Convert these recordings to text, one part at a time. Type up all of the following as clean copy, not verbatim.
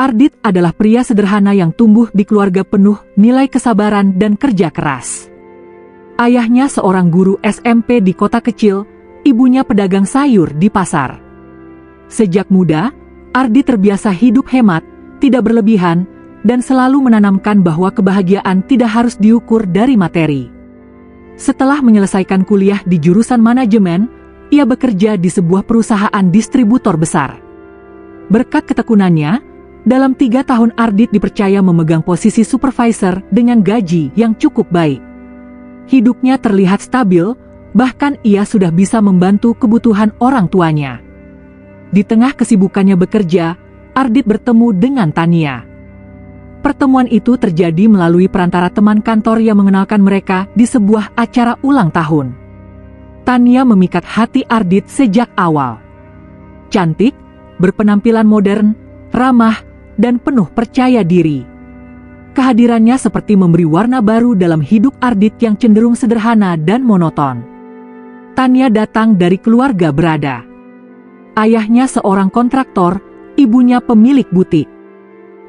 Ardit adalah pria sederhana yang tumbuh di keluarga penuh nilai kesabaran dan kerja keras. Ayahnya seorang guru SMP di kota kecil, ibunya pedagang sayur di pasar. Sejak muda, Ardit terbiasa hidup hemat, tidak berlebihan, dan selalu menanamkan bahwa kebahagiaan tidak harus diukur dari materi. Setelah menyelesaikan kuliah di jurusan manajemen, ia bekerja di sebuah perusahaan distributor besar. Berkat ketekunannya, dalam 3 tahun Ardit dipercaya memegang posisi supervisor dengan gaji yang cukup baik. Hidupnya terlihat stabil, bahkan ia sudah bisa membantu kebutuhan orang tuanya. Di tengah kesibukannya bekerja, Ardit bertemu dengan Tania. Pertemuan itu terjadi melalui perantara teman kantor yang mengenalkan mereka di sebuah acara ulang tahun. Tania memikat hati Ardit sejak awal. Cantik, berpenampilan modern, ramah, dan penuh percaya diri. Kehadirannya seperti memberi warna baru dalam hidup Ardit yang cenderung sederhana dan monoton. Tania datang dari keluarga berada. Ayahnya seorang kontraktor, ibunya pemilik butik.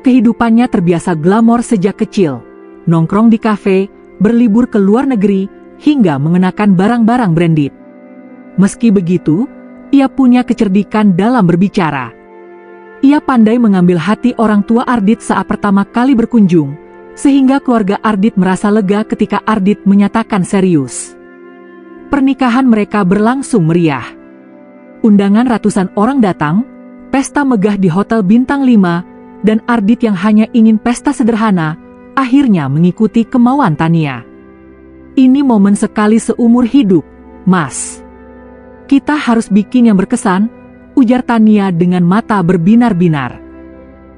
Kehidupannya terbiasa glamor sejak kecil, nongkrong di kafe, berlibur ke luar negeri, hingga mengenakan barang-barang branded. Meski begitu, ia punya kecerdikan dalam berbicara. Ia pandai mengambil hati orang tua Ardit saat pertama kali berkunjung, sehingga keluarga Ardit merasa lega ketika Ardit menyatakan serius. Pernikahan mereka berlangsung meriah. Undangan ratusan orang datang, pesta megah di hotel bintang 5, dan Ardit yang hanya ingin pesta sederhana, akhirnya mengikuti kemauan Tania. Ini momen sekali seumur hidup, Mas. Kita harus bikin yang berkesan, ujar Tania dengan mata berbinar-binar.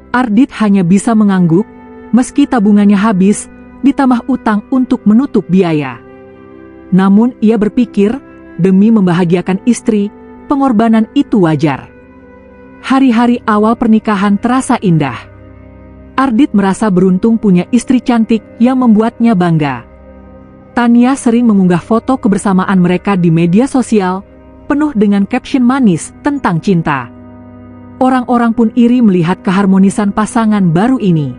Ardit hanya bisa mengangguk, meski tabungannya habis, ditambah utang untuk menutup biaya. Namun ia berpikir, demi membahagiakan istri, pengorbanan itu wajar. Hari-hari awal pernikahan terasa indah. Ardit merasa beruntung punya istri cantik yang membuatnya bangga. Tania sering mengunggah foto kebersamaan mereka di media sosial, penuh dengan caption manis tentang cinta. Orang-orang pun iri melihat keharmonisan pasangan baru ini.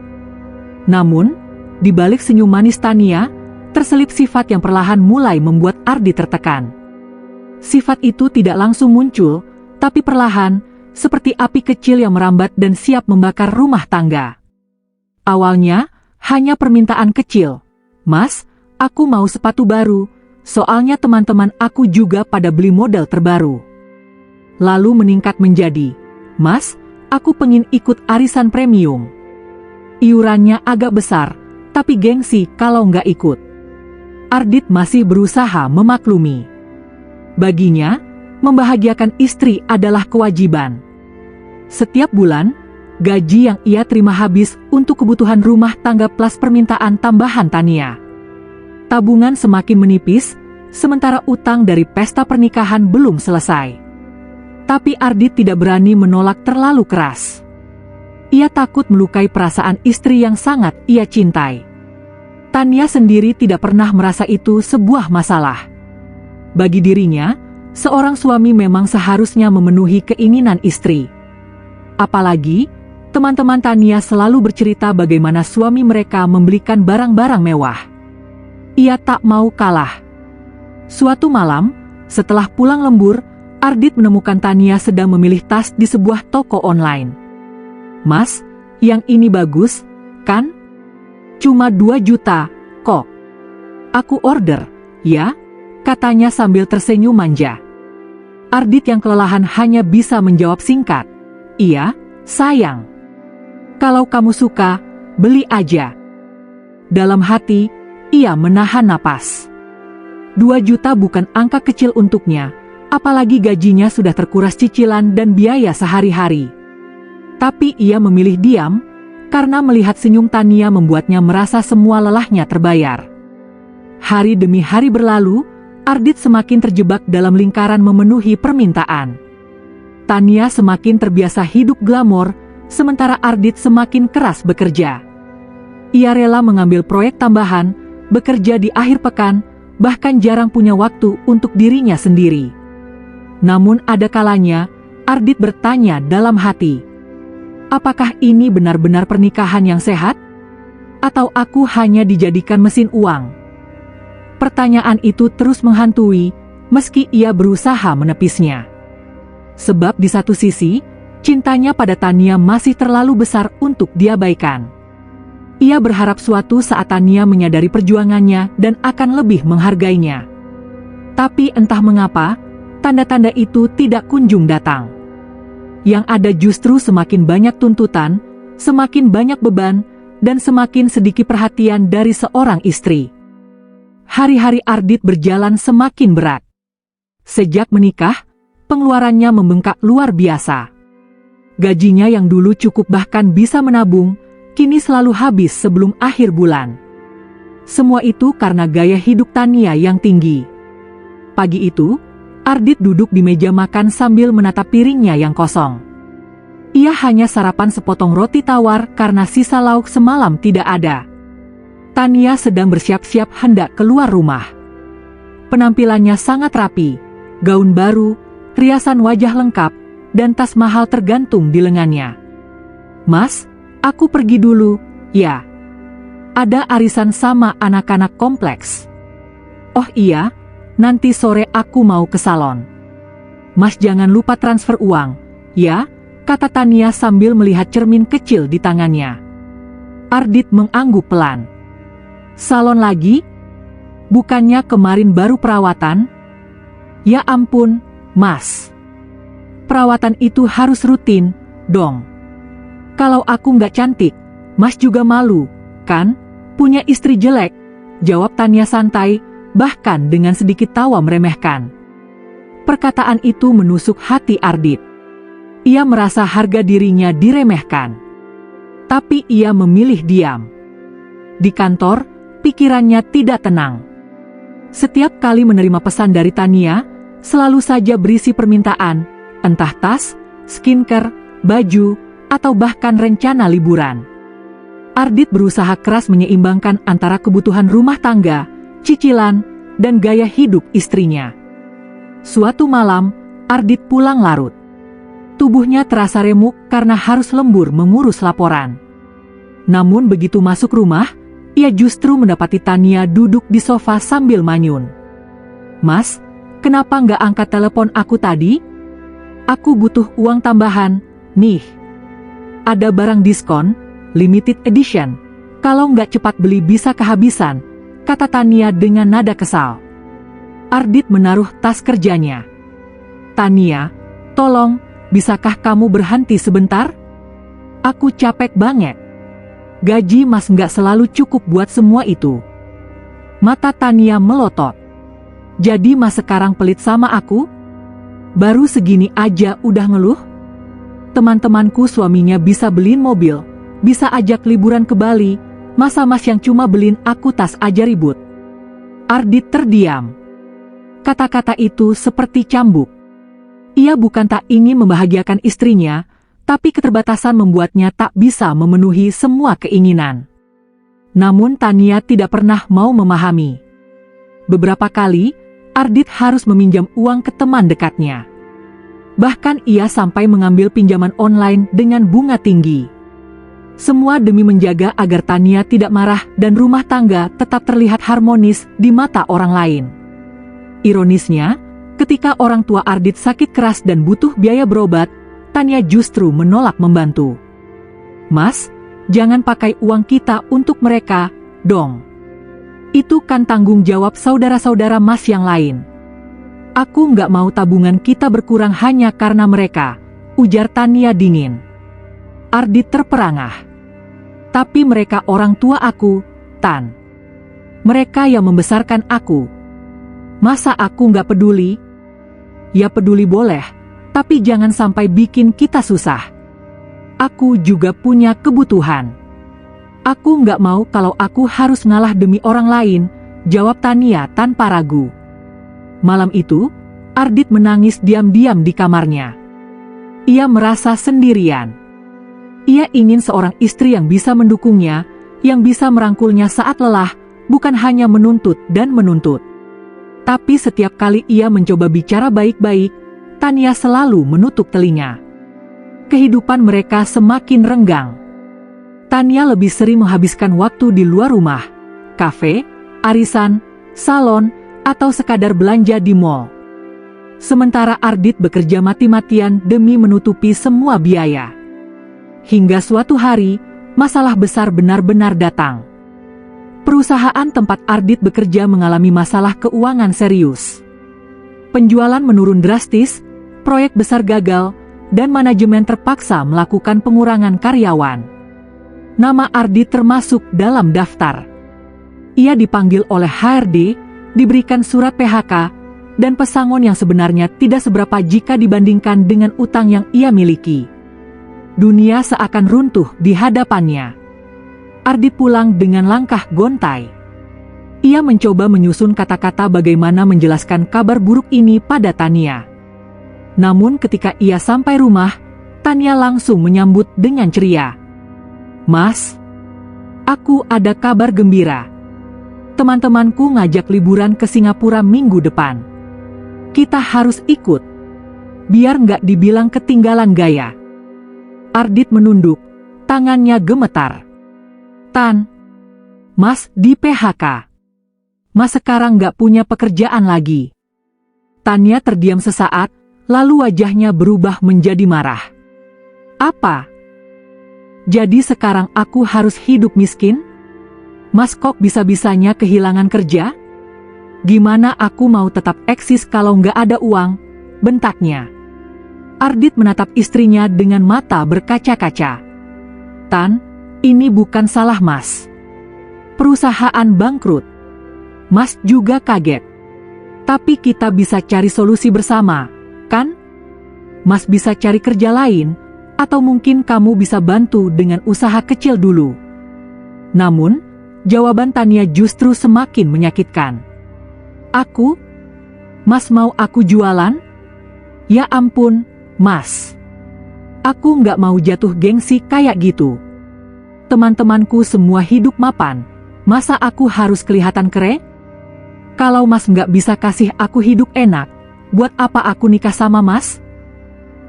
Namun, di balik senyum manis Tania, terselip sifat yang perlahan mulai membuat Ardit tertekan. Sifat itu tidak langsung muncul, tapi perlahan, seperti api kecil yang merambat dan siap membakar rumah tangga. Awalnya, hanya permintaan kecil. Mas, aku mau sepatu baru, soalnya teman-teman aku juga pada beli model terbaru. Lalu meningkat menjadi, Mas, aku pengen ikut arisan premium. Iurannya agak besar, tapi gengsi kalau nggak ikut. Ardit masih berusaha memaklumi. Baginya, membahagiakan istri adalah kewajiban. Setiap bulan, gaji yang ia terima habis untuk kebutuhan rumah tangga plus permintaan tambahan Tania. Tabungan semakin menipis, sementara utang dari pesta pernikahan belum selesai. Tapi Ardit tidak berani menolak terlalu keras. Ia takut melukai perasaan istri yang sangat ia cintai. Tania sendiri tidak pernah merasa itu sebuah masalah. Bagi dirinya, seorang suami memang seharusnya memenuhi keinginan istri. Apalagi, teman-teman Tania selalu bercerita bagaimana suami mereka membelikan barang-barang mewah. Ia tak mau kalah. Suatu malam, setelah pulang lembur, Ardit menemukan Tania sedang memilih tas di sebuah toko online. Mas, yang ini bagus, kan? Cuma 2 juta, kok. Aku order, ya? Katanya sambil tersenyum manja. Ardit yang kelelahan hanya bisa menjawab singkat. Iya, sayang. Kalau kamu suka, beli aja. Dalam hati, ia menahan napas. 2 juta bukan angka kecil untuknya, apalagi gajinya sudah terkuras cicilan dan biaya sehari-hari. Tapi ia memilih diam, karena melihat senyum Tania membuatnya merasa semua lelahnya terbayar. Hari demi hari berlalu, Ardit semakin terjebak dalam lingkaran memenuhi permintaan. Tania semakin terbiasa hidup glamor, sementara Ardit semakin keras bekerja. Ia rela mengambil proyek tambahan, bekerja di akhir pekan, bahkan jarang punya waktu untuk dirinya sendiri. Namun ada kalanya, Ardit bertanya dalam hati, Apakah ini benar-benar pernikahan yang sehat? Atau aku hanya dijadikan mesin uang? Pertanyaan itu terus menghantui, meski ia berusaha menepisnya. Sebab di satu sisi, cintanya pada Tania masih terlalu besar untuk diabaikan. Ia berharap suatu saat Tania menyadari perjuangannya dan akan lebih menghargainya. Tapi entah mengapa, tanda-tanda itu tidak kunjung datang. Yang ada justru semakin banyak tuntutan, semakin banyak beban, dan semakin sedikit perhatian dari seorang istri. Hari-hari Ardit berjalan semakin berat. Sejak menikah, pengeluarannya membengkak luar biasa. Gajinya yang dulu cukup bahkan bisa menabung, kini selalu habis sebelum akhir bulan. Semua itu karena gaya hidup Tania yang tinggi. Pagi itu, Ardit duduk di meja makan sambil menatap piringnya yang kosong. Ia hanya sarapan sepotong roti tawar karena sisa lauk semalam tidak ada. Tania sedang bersiap-siap hendak keluar rumah. Penampilannya sangat rapi, gaun baru, riasan wajah lengkap, dan tas mahal tergantung di lengannya. "Mas, aku pergi dulu, ya. Ada arisan sama anak-anak kompleks." "Oh iya, nanti sore aku mau ke salon." "Mas jangan lupa transfer uang, ya," kata Tania sambil melihat cermin kecil di tangannya. Ardit mengangguk pelan. "Salon lagi? Bukannya kemarin baru perawatan?" "Ya ampun, Mas. Perawatan itu harus rutin, dong. Kalau aku nggak cantik, Mas juga malu, kan? Punya istri jelek," jawab Tania santai, bahkan dengan sedikit tawa meremehkan. Perkataan itu menusuk hati Ardit. Ia merasa harga dirinya diremehkan. Tapi ia memilih diam. Di kantor, pikirannya tidak tenang. Setiap kali menerima pesan dari Tania, selalu saja berisi permintaan, entah tas, skincare, baju, atau bahkan rencana liburan. Ardit berusaha keras menyeimbangkan antara kebutuhan rumah tangga, cicilan, dan gaya hidup istrinya. Suatu malam, Ardit pulang larut. Tubuhnya terasa remuk karena harus lembur mengurus laporan. Namun begitu masuk rumah, ia justru mendapati Tania duduk di sofa sambil manyun. "Mas, kenapa nggak angkat telepon aku tadi? Aku butuh uang tambahan, nih. Ada barang diskon, limited edition. Kalau nggak cepat beli bisa kehabisan," kata Tania dengan nada kesal. Ardit menaruh tas kerjanya. "Tania, tolong, bisakah kamu berhenti sebentar? Aku capek banget. Gaji Mas nggak selalu cukup buat semua itu." Mata Tania melotot. "Jadi Mas sekarang pelit sama aku? Baru segini aja udah ngeluh? Teman-temanku suaminya bisa beliin mobil, bisa ajak liburan ke Bali, masa Mas yang cuma beliin aku tas aja ribut?" Ardit terdiam. Kata-kata itu seperti cambuk. Ia bukan tak ingin membahagiakan istrinya, tapi keterbatasan membuatnya tak bisa memenuhi semua keinginan. Namun Tania tidak pernah mau memahami. Beberapa kali, Ardit harus meminjam uang ke teman dekatnya. Bahkan ia sampai mengambil pinjaman online dengan bunga tinggi. Semua demi menjaga agar Tania tidak marah dan rumah tangga tetap terlihat harmonis di mata orang lain. Ironisnya, ketika orang tua Ardit sakit keras dan butuh biaya berobat, Tania justru menolak membantu. "Mas, jangan pakai uang kita untuk mereka, dong. Itu kan tanggung jawab saudara-saudara Mas yang lain. Aku nggak mau tabungan kita berkurang hanya karena mereka," ujar Tania dingin. Ardit terperangah. "Tapi mereka orang tua aku, Tan. Mereka yang membesarkan aku. Masa aku nggak peduli?" "Ya peduli boleh, tapi jangan sampai bikin kita susah. Aku juga punya kebutuhan. Aku nggak mau kalau aku harus ngalah demi orang lain," jawab Tania tanpa ragu. Malam itu, Ardit menangis diam-diam di kamarnya. Ia merasa sendirian. Ia ingin seorang istri yang bisa mendukungnya, yang bisa merangkulnya saat lelah, bukan hanya menuntut dan menuntut. Tapi setiap kali ia mencoba bicara baik-baik, Tania selalu menutup telinga. kehidupan mereka semakin renggang. Tania lebih sering menghabiskan waktu di luar rumah, kafe, arisan, salon, atau sekadar belanja di mall. Sementara Ardit bekerja mati-matian demi menutupi semua biaya. Hingga suatu hari, masalah besar benar-benar datang. Perusahaan tempat Ardit bekerja mengalami masalah keuangan serius. Penjualan menurun drastis, proyek besar gagal, dan manajemen terpaksa melakukan pengurangan karyawan. Nama Ardit termasuk dalam daftar. Ia dipanggil oleh HRD, diberikan surat PHK, dan pesangon yang sebenarnya tidak seberapa jika dibandingkan dengan utang yang ia miliki. Dunia seakan runtuh di hadapannya. Ardit pulang dengan langkah gontai. Ia mencoba menyusun kata-kata bagaimana menjelaskan kabar buruk ini pada Tania. Namun ketika ia sampai rumah, Tania langsung menyambut dengan ceria. "Mas, aku ada kabar gembira. Teman-temanku ngajak liburan ke Singapura minggu depan. Kita harus ikut. Biar nggak dibilang ketinggalan gaya." Ardit menunduk, tangannya gemetar. "Tan, Mas di PHK. Mas sekarang nggak punya pekerjaan lagi." Tania terdiam sesaat, lalu wajahnya berubah menjadi marah. "Apa? Jadi sekarang aku harus hidup miskin? Mas kok bisa-bisanya kehilangan kerja? Gimana aku mau tetap eksis kalau nggak ada uang?" bentaknya. Ardit menatap istrinya dengan mata berkaca-kaca. "Tan, ini bukan salah Mas. Perusahaan bangkrut. Mas juga kaget. Tapi kita bisa cari solusi bersama, kan? Mas bisa cari kerja lain, atau mungkin kamu bisa bantu dengan usaha kecil dulu." Namun, jawaban Tania justru semakin menyakitkan. "Aku? Mas mau aku jualan? Ya ampun, Mas. Aku nggak mau jatuh gengsi kayak gitu. Teman-temanku semua hidup mapan, masa aku harus kelihatan kere? Kalau Mas nggak bisa kasih aku hidup enak, buat apa aku nikah sama Mas?"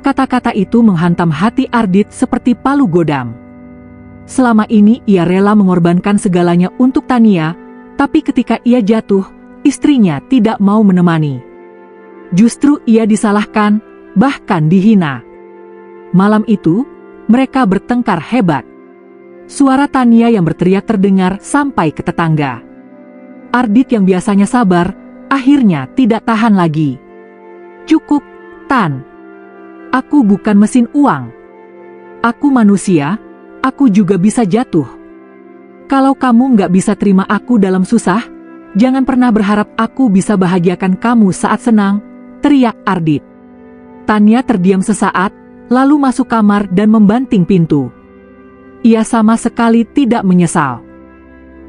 Kata-kata itu menghantam hati Ardit seperti palu godam. Selama ini ia rela mengorbankan segalanya untuk Tania, tapi ketika ia jatuh, istrinya tidak mau menemani. Justru ia disalahkan, bahkan dihina. Malam itu, mereka bertengkar hebat. Suara Tania yang berteriak terdengar sampai ke tetangga. Ardit yang biasanya sabar, akhirnya tidak tahan lagi. "Cukup, Tan. Aku bukan mesin uang. Aku manusia, aku juga bisa jatuh. Kalau kamu nggak bisa terima aku dalam susah, jangan pernah berharap aku bisa bahagiakan kamu saat senang," teriak Ardit. Tania terdiam sesaat, lalu masuk kamar dan membanting pintu. Ia sama sekali tidak menyesal.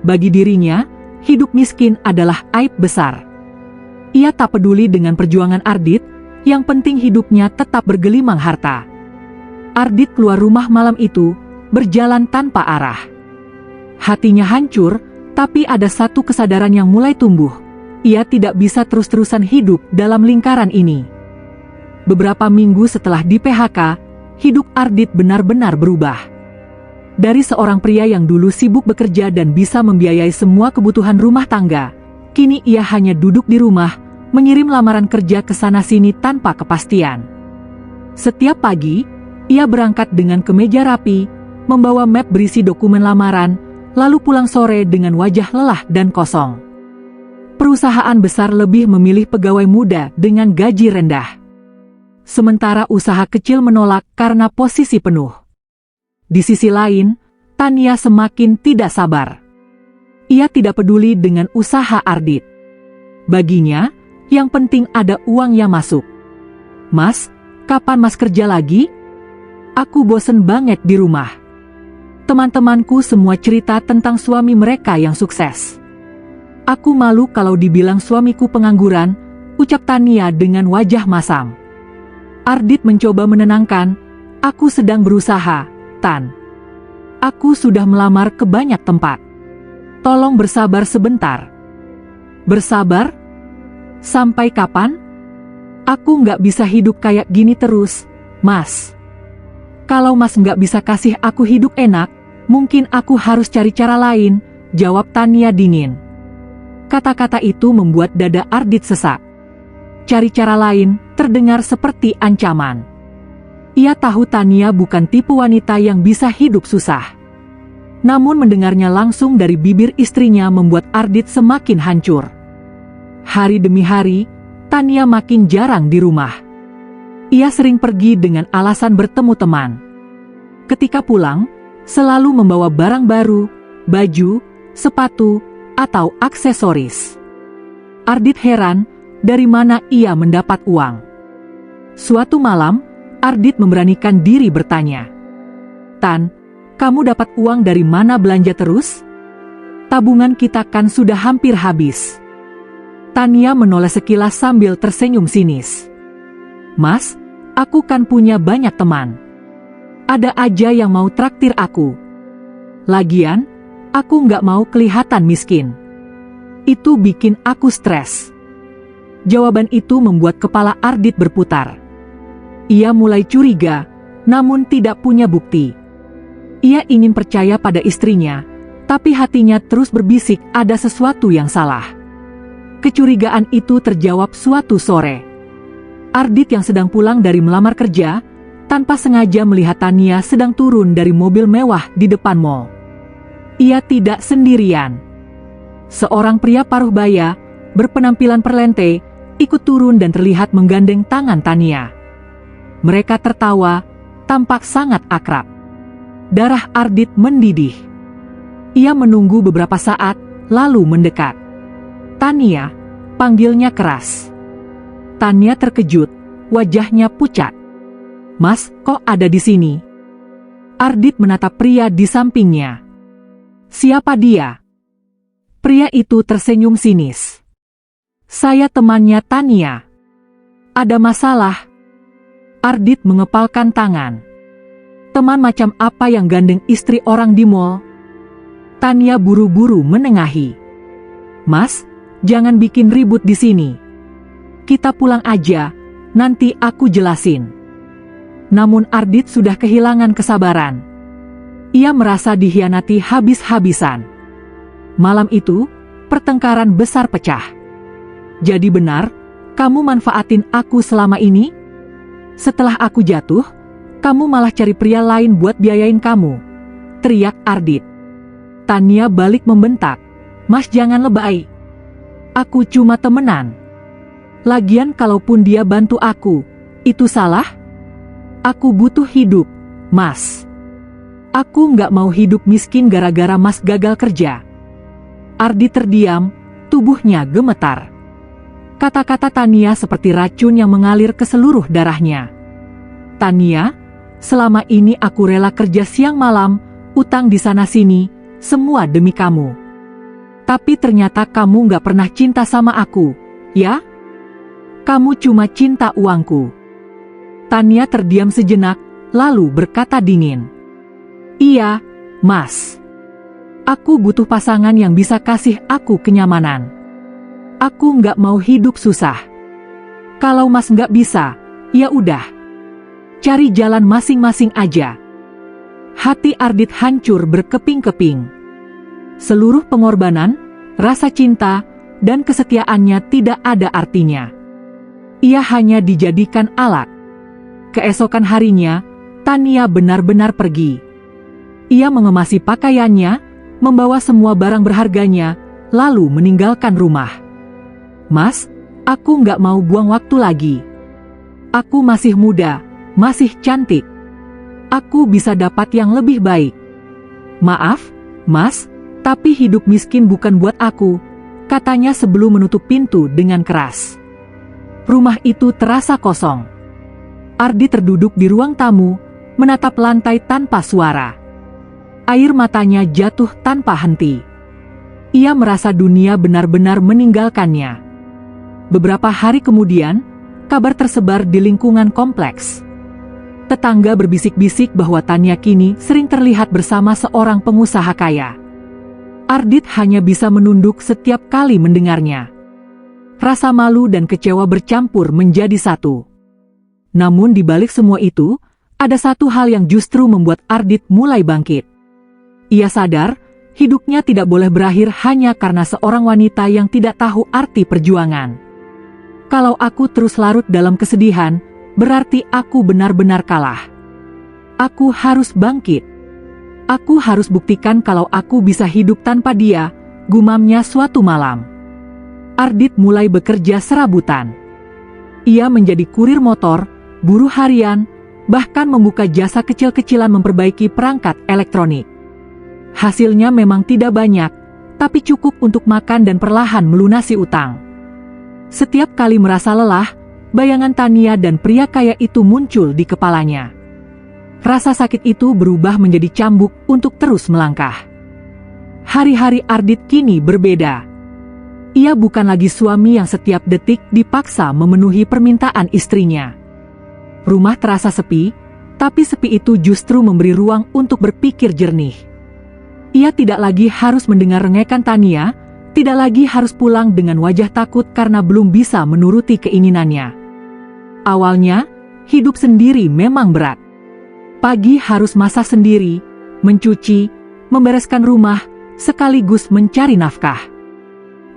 Bagi dirinya, hidup miskin adalah aib besar. Ia tak peduli dengan perjuangan Ardit, yang penting hidupnya tetap bergelimang harta. Ardit keluar rumah malam itu, berjalan tanpa arah. Hatinya hancur, tapi ada satu kesadaran yang mulai tumbuh. Ia tidak bisa terus-terusan hidup dalam lingkaran ini. Beberapa minggu setelah di PHK, hidup Ardit benar-benar berubah. Dari seorang pria yang dulu sibuk bekerja dan bisa membiayai semua kebutuhan rumah tangga, kini ia hanya duduk di rumah, mengirim lamaran kerja ke sana-sini tanpa kepastian. Setiap pagi, ia berangkat dengan kemeja rapi, membawa map berisi dokumen lamaran, lalu pulang sore dengan wajah lelah dan kosong. Perusahaan besar lebih memilih pegawai muda dengan gaji rendah. Sementara usaha kecil menolak karena posisi penuh. Di sisi lain, Tania semakin tidak sabar. Ia tidak peduli dengan usaha Ardit. Baginya, yang penting ada uang yang masuk. "Mas, kapan Mas kerja lagi? Aku bosen banget di rumah. Teman-temanku semua cerita tentang suami mereka yang sukses. Aku malu kalau dibilang suamiku pengangguran," ucap Tania dengan wajah masam. Ardit mencoba menenangkan, "Aku sedang berusaha, Tan. Aku sudah melamar ke banyak tempat. Tolong bersabar sebentar." "Bersabar? Sampai kapan? Aku nggak bisa hidup kayak gini terus, Mas. Kalau Mas nggak bisa kasih aku hidup enak, mungkin aku harus cari cara lain, jawab Tania dingin. Kata-kata itu membuat dada Ardit sesak. Cari cara lain terdengar seperti ancaman. Ia tahu Tania bukan tipe wanita yang bisa hidup susah. Namun mendengarnya langsung dari bibir istrinya membuat Ardit semakin hancur. Hari demi hari, Tania makin jarang di rumah. Ia sering pergi dengan alasan bertemu teman. Ketika pulang, selalu membawa barang baru, baju, sepatu, atau aksesoris. Ardit heran, dari mana ia mendapat uang. Suatu malam, Ardit memberanikan diri bertanya, "Tan, kamu dapat uang dari mana belanja terus? Tabungan kita kan sudah hampir habis." Tania menoleh sekilas sambil tersenyum sinis. "Mas, aku kan punya banyak teman. Ada aja yang mau traktir aku. Lagian, aku nggak mau kelihatan miskin. Itu bikin aku stres." Jawaban itu membuat kepala Ardit berputar. Ia mulai curiga, namun tidak punya bukti. Ia ingin percaya pada istrinya, tapi hatinya terus berbisik ada sesuatu yang salah. Kecurigaan itu terjawab suatu sore. Ardit yang sedang pulang dari melamar kerja, tanpa sengaja melihat Tania sedang turun dari mobil mewah di depan mall. Ia tidak sendirian. Seorang pria paruh baya, berpenampilan perlente, ikut turun dan terlihat menggandeng tangan Tania. Mereka tertawa, tampak sangat akrab. Darah Ardit mendidih. Ia menunggu beberapa saat, lalu mendekat. "Tania," panggilnya keras. Tania terkejut, wajahnya pucat. "Mas, kok ada di sini?" Ardit menatap pria di sampingnya. "Siapa dia?" Pria itu tersenyum sinis. "Saya temannya Tania." "Ada masalah?" Ardit mengepalkan tangan. "Teman macam apa yang gandeng istri orang di mall?" Tania buru-buru menengahi. "Mas, jangan bikin ribut di sini. Kita pulang aja, nanti aku jelasin." Namun Ardit sudah kehilangan kesabaran. Ia merasa dikhianati habis-habisan. Malam itu, pertengkaran besar pecah. "Jadi benar, kamu manfaatin aku selama ini? Setelah aku jatuh, kamu malah cari pria lain buat biayain kamu," teriak Ardit. Tania balik membentak, "Mas jangan lebay. Aku cuma temenan. Lagian kalaupun dia bantu aku, itu salah? Aku butuh hidup, Mas. Aku nggak mau hidup miskin gara-gara Mas gagal kerja." Ardit terdiam, tubuhnya gemetar. Kata-kata Tania seperti racun yang mengalir ke seluruh darahnya. "Tania, selama ini aku rela kerja siang malam, utang di sana-sini, semua demi kamu. Tapi ternyata kamu nggak pernah cinta sama aku, ya? Kamu cuma cinta uangku." Tania terdiam sejenak, lalu berkata dingin, "Iya, Mas. Aku butuh pasangan yang bisa kasih aku kenyamanan. Aku nggak mau hidup susah. Kalau Mas nggak bisa, ya udah. Cari jalan masing-masing aja." Hati Ardit hancur berkeping-keping. Seluruh pengorbanan, rasa cinta, dan kesetiaannya tidak ada artinya. Ia hanya dijadikan alat. Keesokan harinya, Tania benar-benar pergi. Ia mengemasi pakaiannya, membawa semua barang berharganya, lalu meninggalkan rumah. "Mas, aku nggak mau buang waktu lagi. Aku masih muda, masih cantik. Aku bisa dapat yang lebih baik. Maaf, Mas, tapi hidup miskin bukan buat aku," katanya sebelum menutup pintu dengan keras. Rumah itu terasa kosong. Ardit terduduk di ruang tamu, menatap lantai tanpa suara. Air matanya jatuh tanpa henti. Ia merasa dunia benar-benar meninggalkannya. Beberapa hari kemudian, kabar tersebar di lingkungan kompleks. Tetangga berbisik-bisik bahwa Tania kini sering terlihat bersama seorang pengusaha kaya. Ardit hanya bisa menunduk setiap kali mendengarnya. Rasa malu dan kecewa bercampur menjadi satu. Namun di balik semua itu, ada satu hal yang justru membuat Ardit mulai bangkit. Ia sadar, hidupnya tidak boleh berakhir hanya karena seorang wanita yang tidak tahu arti perjuangan. Kalau aku terus larut dalam kesedihan, berarti aku benar-benar kalah. Aku harus bangkit. Aku harus buktikan kalau aku bisa hidup tanpa dia, gumamnya suatu malam. Ardit mulai bekerja serabutan. Ia menjadi kurir motor, buruh harian, bahkan membuka jasa kecil-kecilan memperbaiki perangkat elektronik. Hasilnya memang tidak banyak, tapi cukup untuk makan dan perlahan melunasi utang. Setiap kali merasa lelah, bayangan Tania dan pria kaya itu muncul di kepalanya. Rasa sakit itu berubah menjadi cambuk untuk terus melangkah. Hari-hari Ardit kini berbeda. Ia bukan lagi suami yang setiap detik dipaksa memenuhi permintaan istrinya. Rumah terasa sepi, tapi sepi itu justru memberi ruang untuk berpikir jernih. Ia tidak lagi harus mendengar rengekan Tania, tidak lagi harus pulang dengan wajah takut karena belum bisa menuruti keinginannya. Awalnya, hidup sendiri memang berat. Pagi harus masak sendiri, mencuci, membereskan rumah, sekaligus mencari nafkah.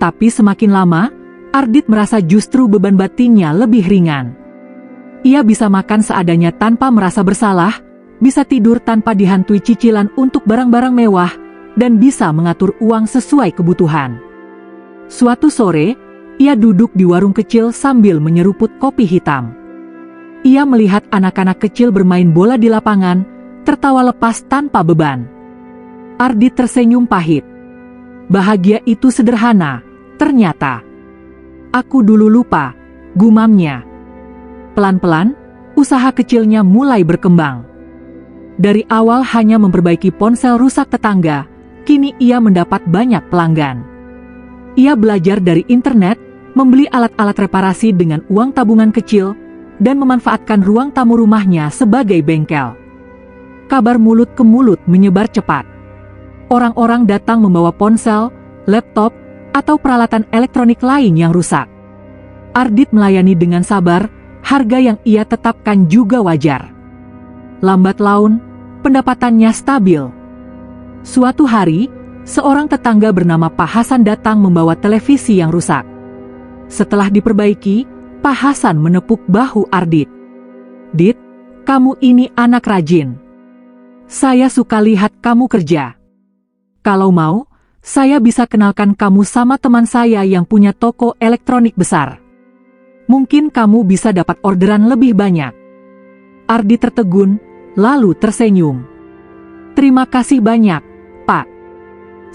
Tapi semakin lama, Ardit merasa justru beban batinnya lebih ringan. Ia bisa makan seadanya tanpa merasa bersalah, bisa tidur tanpa dihantui cicilan untuk barang-barang mewah, dan bisa mengatur uang sesuai kebutuhan. Suatu sore, ia duduk di warung kecil sambil menyeruput kopi hitam. Ia melihat anak-anak kecil bermain bola di lapangan, tertawa lepas tanpa beban. Ardit tersenyum pahit. Bahagia itu sederhana, ternyata. Aku dulu lupa, gumamnya. Pelan-pelan, usaha kecilnya mulai berkembang. Dari awal hanya memperbaiki ponsel rusak tetangga, kini ia mendapat banyak pelanggan. Ia belajar dari internet, membeli alat-alat reparasi dengan uang tabungan kecil, dan memanfaatkan ruang tamu rumahnya sebagai bengkel. Kabar mulut ke mulut menyebar cepat. Orang-orang datang membawa ponsel, laptop, atau peralatan elektronik lain yang rusak. Ardit melayani dengan sabar, harga yang ia tetapkan juga wajar. Lambat laun, pendapatannya stabil. Suatu hari, seorang tetangga bernama Pak Hasan datang membawa televisi yang rusak. Setelah diperbaiki, Pak Hasan menepuk bahu Ardit. "Dit, kamu ini anak rajin. Saya suka lihat kamu kerja. Kalau mau, saya bisa kenalkan kamu sama teman saya yang punya toko elektronik besar. Mungkin kamu bisa dapat orderan lebih banyak." Ardit tertegun, lalu tersenyum. "Terima kasih banyak, Pak.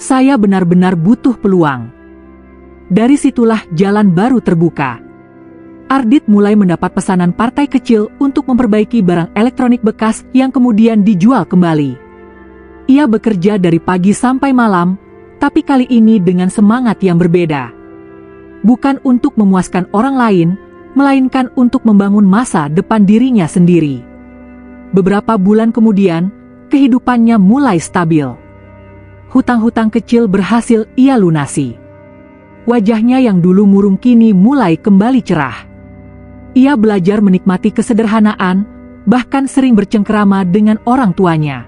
Saya benar-benar butuh peluang." Dari situlah jalan baru terbuka. Ardit mulai mendapat pesanan partai kecil untuk memperbaiki barang elektronik bekas yang kemudian dijual kembali. Ia bekerja dari pagi sampai malam, tapi kali ini dengan semangat yang berbeda. Bukan untuk memuaskan orang lain, melainkan untuk membangun masa depan dirinya sendiri. Beberapa bulan kemudian, kehidupannya mulai stabil. Hutang-hutang kecil berhasil ia lunasi. Wajahnya yang dulu murung kini mulai kembali cerah. Ia belajar menikmati kesederhanaan, bahkan sering bercengkerama dengan orang tuanya.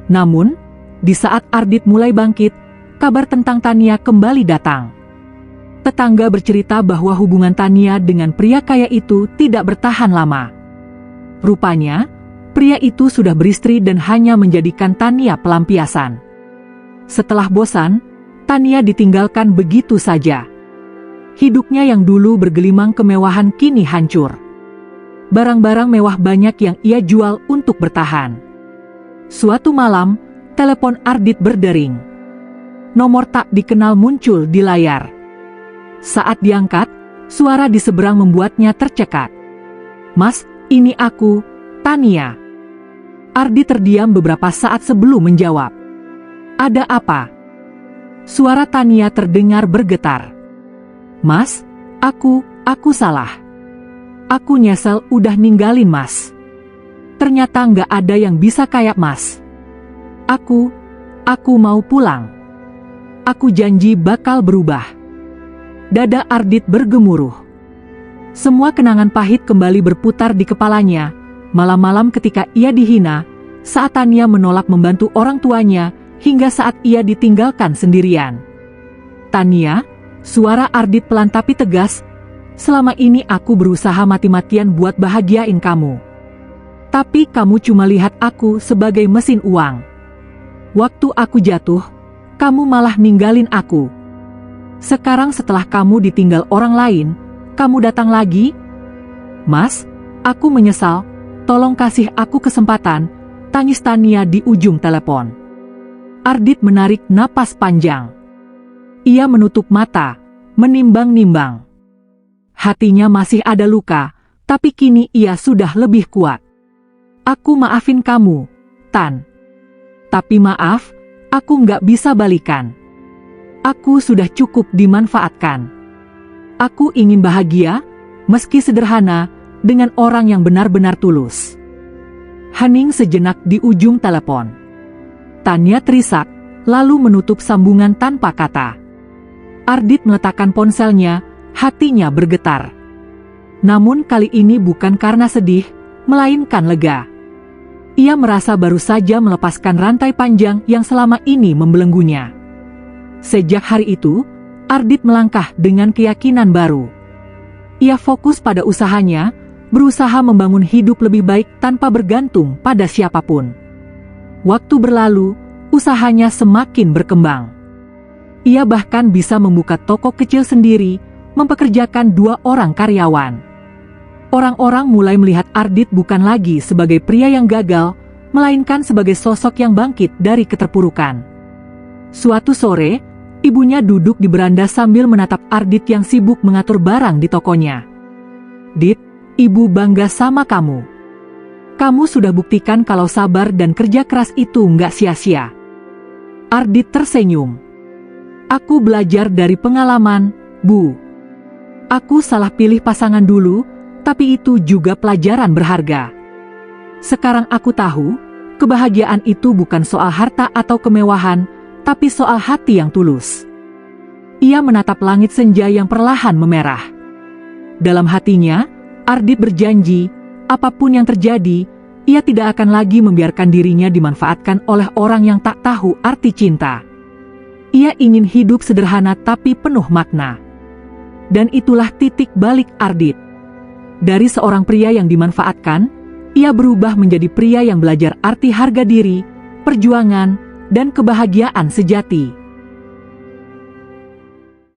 Namun, di saat Ardit mulai bangkit, kabar tentang Tania kembali datang. Tetangga bercerita bahwa hubungan Tania dengan pria kaya itu tidak bertahan lama. Rupanya, pria itu sudah beristri dan hanya menjadikan Tania pelampiasan. Setelah bosan, Tania ditinggalkan begitu saja. Hidupnya yang dulu bergelimang kemewahan kini hancur. Barang-barang mewah banyak yang ia jual untuk bertahan. Suatu malam, telepon Ardit berdering. Nomor tak dikenal muncul di layar. Saat diangkat, suara di seberang membuatnya tercekat. "Mas, ini aku, Tania." Ardit terdiam beberapa saat sebelum menjawab. "Ada apa?" Suara Tania terdengar bergetar. "Mas, aku salah. Aku nyesel udah ninggalin Mas. Ternyata nggak ada yang bisa kayak Mas. Aku mau pulang. Aku janji bakal berubah." Dada Ardit bergemuruh. Semua kenangan pahit kembali berputar di kepalanya, Malam-malam ketika ia dihina, saat Tania menolak membantu orang tuanya, hingga saat ia ditinggalkan sendirian. Tania, suara Ardit pelan tapi tegas, selama ini aku berusaha mati-matian buat bahagiain kamu. Tapi kamu cuma lihat aku sebagai mesin uang. Waktu aku jatuh, kamu malah ninggalin aku. Sekarang setelah kamu ditinggal orang lain, kamu datang lagi? Mas, aku menyesal, tolong kasih aku kesempatan, tangis Tania di ujung telepon. Ardit menarik napas panjang. Ia menutup mata, menimbang-nimbang. Hatinya masih ada luka, tapi kini ia sudah lebih kuat. Aku maafin kamu, Tan. Tapi maaf, aku nggak bisa balikan. Aku sudah cukup dimanfaatkan. Aku ingin bahagia, meski sederhana, dengan orang yang benar-benar tulus. Hening sejenak di ujung telepon. Tania terisak, lalu menutup sambungan tanpa kata. Ardit meletakkan ponselnya, hatinya bergetar. Namun kali ini bukan karena sedih, melainkan lega. Ia merasa baru saja melepaskan rantai panjang yang selama ini membelenggunya. Sejak hari itu, Ardit melangkah dengan keyakinan baru. Ia fokus pada usahanya, berusaha membangun hidup lebih baik tanpa bergantung pada siapapun. Waktu berlalu, usahanya semakin berkembang. Ia bahkan bisa membuka toko kecil sendiri, mempekerjakan 2 orang karyawan. Orang-orang mulai melihat Ardit bukan lagi sebagai pria yang gagal, melainkan sebagai sosok yang bangkit dari keterpurukan. Suatu sore, ibunya duduk di beranda sambil menatap Ardit yang sibuk mengatur barang di tokonya. Dit, ibu bangga sama kamu. Kamu sudah buktikan kalau sabar dan kerja keras itu nggak sia-sia. Ardit tersenyum. Aku belajar dari pengalaman, Bu. Aku salah pilih pasangan dulu, tapi itu juga pelajaran berharga. Sekarang aku tahu, kebahagiaan itu bukan soal harta atau kemewahan, tapi soal hati yang tulus. Ia menatap langit senja yang perlahan memerah. Dalam hatinya, Ardit berjanji, apapun yang terjadi, ia tidak akan lagi membiarkan dirinya dimanfaatkan oleh orang yang tak tahu arti cinta. Ia ingin hidup sederhana tapi penuh makna. Dan itulah titik balik Ardit. Dari seorang pria yang dimanfaatkan, ia berubah menjadi pria yang belajar arti harga diri, perjuangan, dan kebahagiaan sejati.